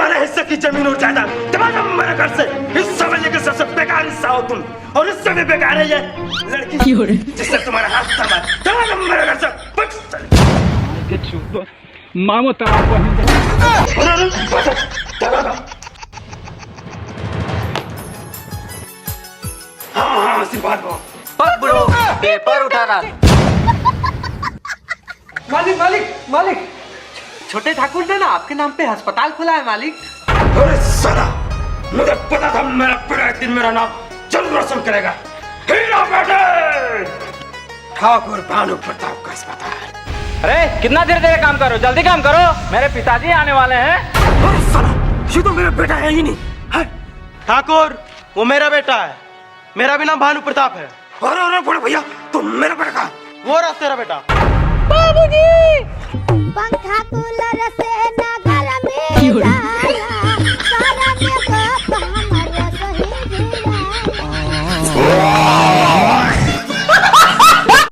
तुम्हारे हिस्से की जमीन और जायदाद तमाम मेरे घर से हिस्सा मिलने के सबसे बेकार हिस्सा हो तुम, और इससे भी बेकार है ये लड़की जिससे तुम्हारा हाथ थमा, तमाम मेरे घर से मामो तलाक हाँ आशीर्वाद हो। ब्रो पेपर उठा रहा। मालिक मालिक मालिक, छोटे ठाकुर ने ना आपके नाम पे अस्पताल खोला है मालिक। अरे साला, मुझे पता था मेरा बेटा एक दिन मेरा नाम जरूर रोशन करेगा। हीरा बेटे, ठाकुर भानु प्रताप का अस्पताल। अरे कितना देर देर काम करो, जल्दी काम करो, मेरे पिताजी आने वाले हैं। अरे साला, ये तो मेरा बेटा है ही नहीं। ठाकुर, वो मेरा बेटा है, मेरा भी नाम भानु प्रताप है। अरे बड़े भैया, तुम मेरा बेटा कहाँ? वो रहा तेरा बेटा। बाबूजी, पंखा कूलर से ना